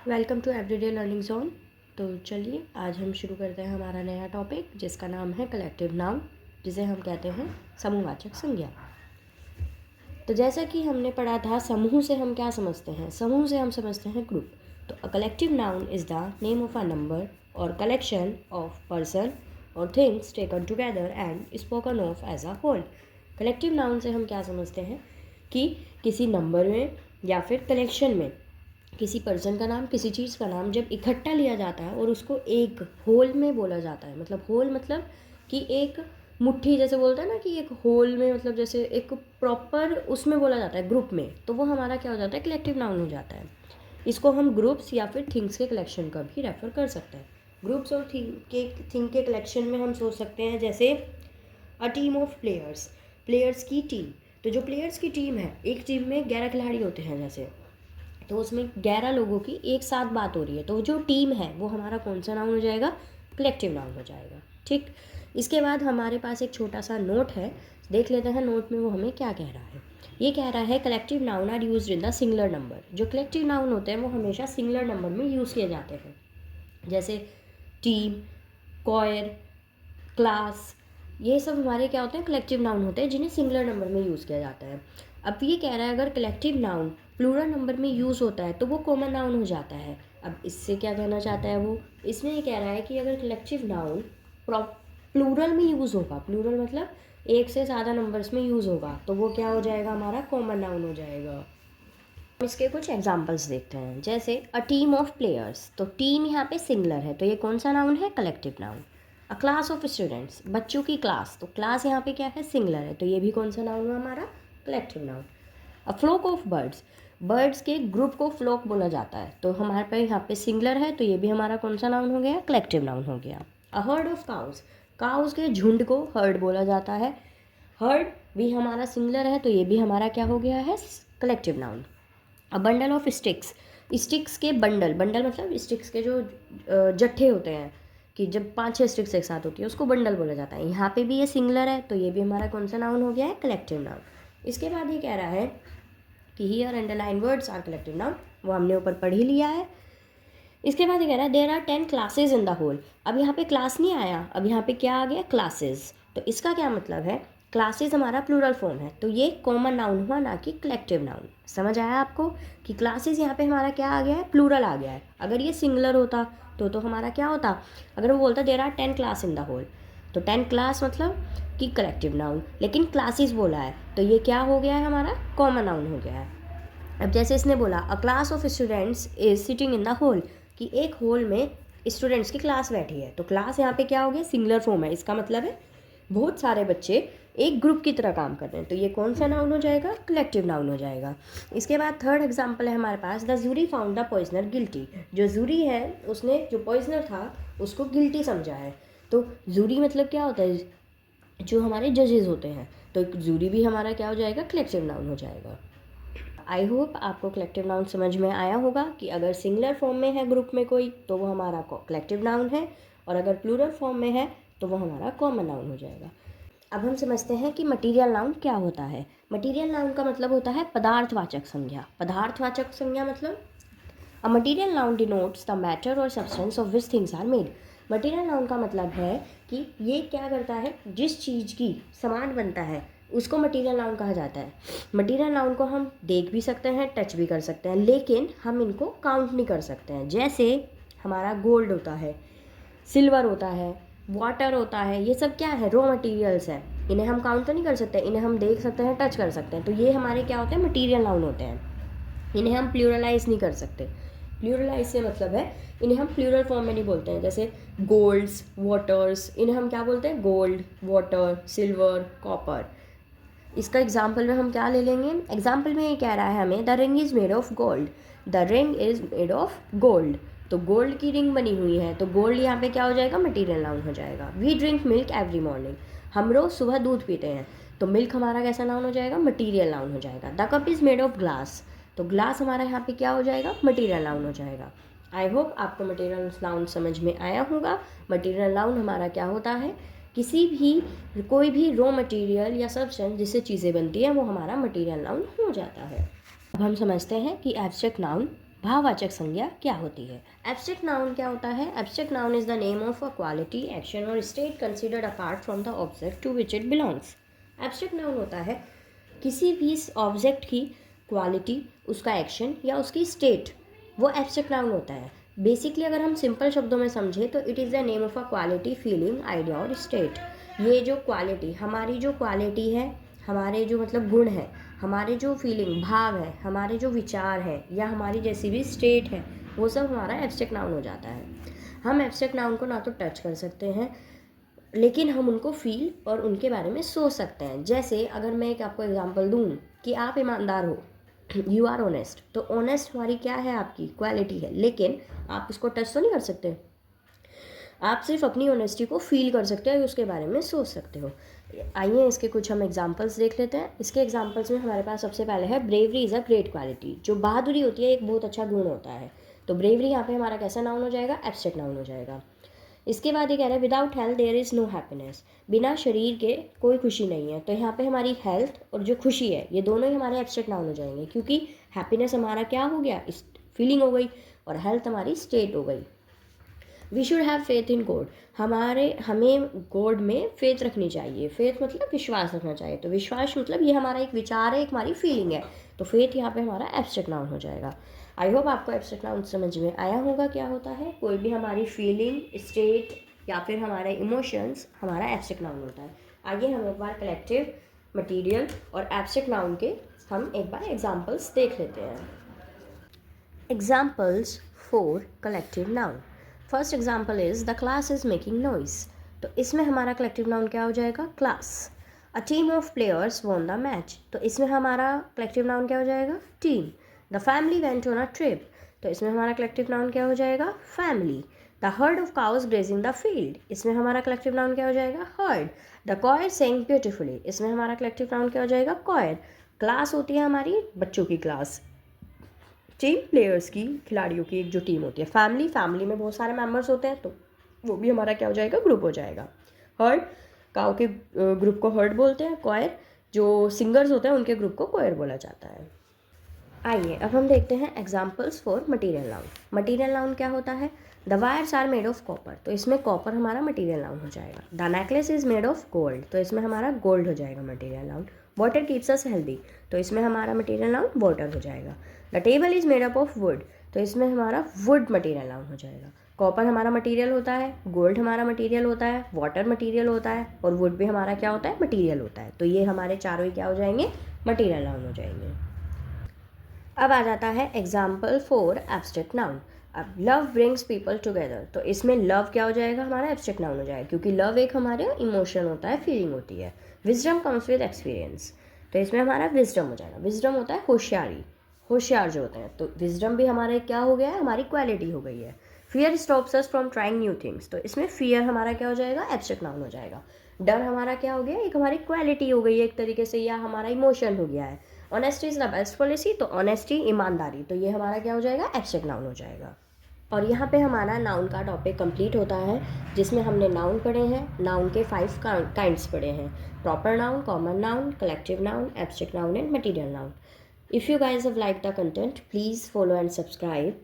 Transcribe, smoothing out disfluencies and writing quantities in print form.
Welcome to everyday learning zone. तो चलिए आज हम शुरू करते हैं हमारा नया टॉपिक जिसका नाम है कलेक्टिव नाउन, जिसे हम कहते हैं समूहवाचक संज्ञा। तो जैसा कि हमने पढ़ा था, समूह से हम क्या समझते हैं? समूह से हम समझते हैं ग्रुप। तो a collective noun is the name of a number or collection of person or things taken together and spoken of as a whole. Collective noun से हम क्या समझते हैं कि किसी नंबर में या फिर कलेक्शन में किसी पर्सन का नाम, किसी चीज़ का नाम जब इकट्ठा लिया जाता है और उसको एक होल में बोला जाता है। मतलब होल मतलब कि एक मुट्ठी, जैसे बोलते हैं ना कि एक होल में, मतलब जैसे एक प्रॉपर उसमें बोला जाता है ग्रुप में, तो वो हमारा क्या हो जाता है? कलेक्टिव नाउन हो जाता है। इसको हम ग्रुप्स या फिर थिंग्स के कलेक्शन का भी रेफर कर सकते हैं। ग्रुप्स और थिंग के कलेक्शन में हम सोच सकते हैं जैसे a team of players, players की टीम। तो जो प्लेयर्स की टीम है, एक टीम में 11 खिलाड़ी होते हैं जैसे, तो उसमें 11 लोगों की एक साथ बात हो रही है, तो जो टीम है वो हमारा कौन सा नाउन हो जाएगा? कलेक्टिव नाउन हो जाएगा। ठीक, इसके बाद हमारे पास एक छोटा सा नोट है, देख लेते हैं नोट में वो हमें क्या कह रहा है। ये कह रहा है collective noun are used in the singular number. जो कलेक्टिव नाउन होते हैं वो हमेशा सिंगुलर नंबर में यूज़ किए जाते हैं, जैसे टीम, कॉयर, क्लास। ये सब हमारे क्या होते हैं? कलेक्टिव नाउन होते हैं जिन्हें सिंगुलर नंबर में यूज़ किया जाता है। अब ये कह रहा है अगर कलेक्टिव नाउन प्लूरल नंबर में यूज़ होता है तो वो कॉमन नाउन हो जाता है। अब इससे क्या कहना चाहता है वो? इसमें ये कह रहा है कि अगर कलेक्टिव नाउन प्लूरल में यूज़ होगा, प्लूरल मतलब एक से ज़्यादा नंबर्स में यूज़ होगा, तो वो क्या हो जाएगा? हमारा कॉमन नाउन हो जाएगा। इसके कुछ एग्जांपल्स देखते हैं, जैसे अ टीम ऑफ प्लेयर्स। तो टीम यहाँ पे सिंगुलर है, तो ये कौन सा नाउन है? Collective noun. A class of students, बच्चों की क्लास। तो क्लास यहाँ पे क्या है? सिंगुलर है, तो ये भी कौन सा नाउन है? हमारा collective noun. A fluke of birds, birds के ग्रुप को फ्लोक बोला जाता है, तो हमारे पे यहाँ पे सिंगुलर है, तो ये भी हमारा कौन सा नाउन हो गया? कलेक्टिव नाउन हो गया। A herd of cows, cows के झुंड को हर्ड बोला जाता है, हर्ड भी हमारा सिंगुलर है, तो ये भी हमारा क्या हो गया है? Collective noun. A bundle of sticks, sticks के बंडल, बंडल मतलब स्टिक्स के जो जट्ठे होते हैं, कि जब 5-6 स्टिक्स एक साथ होती है उसको बंडल बोला जाता है। यहाँ पे भी ये सिंगुलर है, तो ये भी हमारा कौन सा नाउन हो गया है? Collective noun. इसके बाद ये कह रहा है कि here underline words are collective noun, वो हमने ऊपर पढ़ ही लिया है। इसके बाद ये कह रहा है there are 10 classes in the hall. अब यहाँ पे क्लास नहीं आया, अब यहाँ पे क्या आ गया? क्लासेज। तो इसका क्या मतलब है? क्लासेज हमारा प्लूरल फॉर्म है, तो ये कॉमन नाउन हुआ, ना कि कलेक्टिव नाउन। समझ आया आपको कि क्लासेज यहाँ पे हमारा क्या आ गया है? प्लूरल आ गया है। अगर ये सिंगुलर होता तो हमारा क्या होता? अगर वो बोलता there are 10 class in the hall, तो 10 क्लास मतलब कि कलेक्टिव नाउन, लेकिन क्लासेस बोला है, तो ये क्या हो गया है? हमारा कॉमन नाउन हो गया है। अब जैसे इसने बोला a class of students is sitting in the hall, कि एक होल में स्टूडेंट्स की क्लास बैठी है, तो क्लास यहाँ पे क्या हो गया? सिंगुलर फॉर्म है, इसका मतलब है बहुत सारे बच्चे एक ग्रुप की तरह काम कर रहे हैं, तो ये कौन सा नाउन हो जाएगा? कलेक्टिव नाउन हो जाएगा। इसके बाद थर्ड एग्जांपल है हमारे पास, the jury found the poisoner guilty. जो जूरी है उसने जो पॉइजनर था उसको गिल्टी समझा है, तो जूरी मतलब क्या होता है? जो हमारे जजेस होते हैं, तो जूरी भी हमारा क्या हो जाएगा? कलेक्टिव नाउन हो जाएगा। आई होप आपको कलेक्टिव नाउन समझ में आया होगा कि अगर सिंगुलर फॉर्म में है ग्रुप में कोई, तो वो हमारा कलेक्टिव नाउन है, और अगर प्लूरल फॉर्म में है तो वो हमारा कॉमन नाउन हो जाएगा। अब हम समझते हैं कि मटीरियल नाउन क्या होता है। मटीरियल नाउन का मतलब होता है पदार्थवाचक संज्ञा। पदार्थवाचक संज्ञा मतलब a material noun denotes the matter or substance of which things are made. Material noun का मतलब है कि ये क्या करता है? जिस चीज़ की सामान बनता है उसको मटीरियल नाउन कहा जाता है। मटीरियल नाउन को हम देख भी सकते हैं, टच भी कर सकते हैं, लेकिन हम इनको काउंट नहीं कर सकते हैं। जैसे हमारा गोल्ड होता है, सिल्वर होता है, वाटर होता है, ये सब क्या है? रॉ मटेरियल्स है। इन्हें हम काउंट तो नहीं कर सकते, इन्हें हम देख सकते हैं, टच कर सकते हैं, तो ये हमारे क्या होते हैं? मटीरियल नाउन होते हैं। इन्हें हम प्लूरलाइज नहीं कर सकते। प्लूरलाइज से मतलब है इन्हें हम प्लूरल फॉर्म में नहीं बोलते हैं, जैसे गोल्ड्स, वाटर्स, इन्हें हम क्या बोलते हैं? Gold, water, silver, copper. इसका एग्जाम्पल में हम क्या ले लेंगे? एग्जाम्पल में ये कह रहा है हमें the ring is made of gold, the ring is made of gold, तो गोल्ड की रिंग बनी हुई है, तो गोल्ड यहाँ पे क्या हो जाएगा? मटीरियल नाउन हो जाएगा। We drink milk every morning, हम रोज़ सुबह दूध पीते हैं, तो मिल्क हमारा कैसा नाउन हो जाएगा? मटीरियल नाउन हो जाएगा। The cup is made of glass, तो ग्लास हमारा यहाँ पे क्या हो जाएगा? मटीरियल नाउन हो जाएगा। आई होप आपको मटीरियल नाउन समझ में आया होगा। मटीरियल नाउन हमारा क्या होता है? किसी भी कोई भी रॉ मटेरियल या सब्सटेंस जिससे चीज़ें बनती हैं वो हमारा मटेरियल नाउन हो जाता है। अब हम समझते हैं कि एब्स्ट्रैक्ट नाउन भाववाचक संज्ञा क्या होती है? एब्स्ट्रैक्ट नाउन क्या होता है? Abstract noun is the name of a quality, action or state considered apart from the object to which it belongs. Abstract noun होता है किसी भी ऑब्जेक्ट की क्वालिटी, उसका एक्शन या उसकी स्टेट, वो एब्स्ट्रैक्ट नाउन होता है। बेसिकली अगर हम सिंपल शब्दों में समझें तो it is the name of a quality, feeling, idea और स्टेट। ये जो क्वालिटी, हमारी जो क्वालिटी है, हमारे जो मतलब गुण है, हमारे जो फीलिंग, भाव है, हमारे जो विचार है या हमारी जैसी भी स्टेट है, वो सब हमारा एब्स्ट्रैक्ट नाउन हो जाता है। हम एब्स्ट्रैक्ट नाउन को ना तो टच कर सकते हैं, लेकिन हम उनको फील और उनके बारे में सोच सकते हैं। जैसे अगर मैं एक आपको एग्जांपल दूं कि आप ईमानदार हो, यू आर ऑनेस्ट, तो ऑनेस्ट हमारी क्या है? आपकी क्वालिटी है, लेकिन आप उसको टच तो नहीं कर सकते। आप सिर्फ अपनी ऑनेस्टी को फील कर सकते हो, उसके बारे में सोच सकते हो। आइए इसके कुछ हम एग्जांपल्स देख लेते हैं। इसके एग्जांपल्स में हमारे पास सबसे पहले है bravery is a great quality. जो बहादुरी होती है एक बहुत अच्छा गुण होता है। तो ब्रेवरी यहाँ पे हमारा कैसा नाउन हो जाएगा? एब्स्ट्रैक्ट नाउन हो जाएगा। इसके बाद ये कह रहे हैं without health there is no happiness. बिना शरीर के कोई खुशी नहीं है। तो यहाँ पे हमारी हेल्थ और जो खुशी है ये दोनों ही हमारे एब्स्ट्रैक्ट नाउन हो जाएंगे, क्योंकि हैप्पीनेस हमारा क्या हो गया? फीलिंग हो गई, और हेल्थ हमारी स्टेट हो गई। We should have faith in God. हमें गॉड में फेथ रखनी चाहिए। फेथ मतलब विश्वास रखना चाहिए। तो विश्वास मतलब ये हमारा एक विचार है, एक हमारी फीलिंग है। तो फेथ यहाँ पे हमारा एब्स्ट्रैक्ट नाउन हो जाएगा। आई होप आपको एब्स्ट्रैक्ट नाउन समझ में आया होगा क्या होता है। कोई भी हमारी फीलिंग, स्टेट या फिर हमारे इमोशंस हमारा एब्स्ट्रैक्ट नाउन होता है। आइए हम एक बार कलेक्टिव, मटीरियल और एब्स्ट्रैक्ट नाउन के हम एक बार एग्जाम्पल्स देख लेते हैं। Examples for collective noun. First example is the class is making noise. तो इसमें हमारा कलेक्टिव नाउन क्या हो जाएगा? Class. A team of players won the match. तो इसमें हमारा कलेक्टिव नाउन क्या हो जाएगा? Team. The family went on a trip. तो इसमें हमारा कलेक्टिव नाउन क्या हो जाएगा? Family. The heard of cause grazing the field. इसमें हमारा कलेक्टिव नाउन क्या हो जाएगा? Heard. The coir saying beautifully. इसमें हमारा कलेक्टिव नाउन क्या हो जाएगा? कॉयर। क्लास होती है हमारी बच्चों की क्लास। टीम प्लेयर्स की, खिलाड़ियों की एक जो टीम होती है। फैमिली में बहुत सारे मेंबर्स होते हैं, तो वो भी हमारा क्या हो जाएगा? ग्रुप हो जाएगा। हर्ड, काउ के ग्रुप को हर्ड बोलते हैं। क्वायर, जो सिंगर्स होते हैं उनके ग्रुप को क्वायर बोला जाता है। आइए अब हम देखते हैं examples for material noun. Material noun क्या होता है? The wires are made of copper. तो इसमें कॉपर हमारा मटीरियल नाउन हो जाएगा। The necklace is made of gold. तो इसमें हमारा गोल्ड हो जाएगा material noun. Water keeps us healthy. तो इसमें हमारा मटीरियल नाउन वाटर हो जाएगा। The table is made up of wood. तो इसमें हमारा वुड मटीरियल नाउन हो जाएगा। कॉपर हमारा मटीरियल होता है, गोल्ड हमारा मटीरियल होता है, वाटर मटीरियल होता है, और वुड भी हमारा क्या होता है? मटीरियल होता है। तो ये हमारे चारों ही क्या हो जाएंगे? मटीरियल नाउन हो जाएंगे। अब आ जाता है एग्जाम्पल फॉर एब्स्ट्रैक्ट नाउन। अब लव ब्रिंग्स पीपल टुगेदर। तो इसमें लव क्या हो जाएगा? हमारा एब्स्ट्रैक्ट नाउन हो जाएगा, क्योंकि लव एक हमारे इमोशन होता है, फीलिंग होती है। Wisdom comes with experience. तो इसमें हमारा विजडम हो जाएगा। विजडम होता है होशियारी, होशियार जो होते हैं। तो विजडम भी हमारे क्या हो गया है? हमारी क्वालिटी हो गई है। Fear stops us from trying new things. तो इसमें फियर हमारा क्या हो जाएगा? एब्स्ट्रैक्ट नाउन हो जाएगा। डर हमारा क्या हो गया? एक हमारी क्वालिटी हो गई है एक तरीके से, या हमारा इमोशन हो गया है। Honesty is the best policy. तो ऑनेस्टी, ईमानदारी, तो ये हमारा क्या हो जाएगा? एब्स्ट्रैक्ट नाउन हो जाएगा। और यहाँ पे हमारा नाउन का टॉपिक कंप्लीट होता है, जिसमें हमने नाउन पढ़े हैं। नाउन के 5 काइंड्स पढ़े हैं: proper noun, common noun, collective noun, abstract noun and material noun. If you guys have liked the content, please follow and subscribe.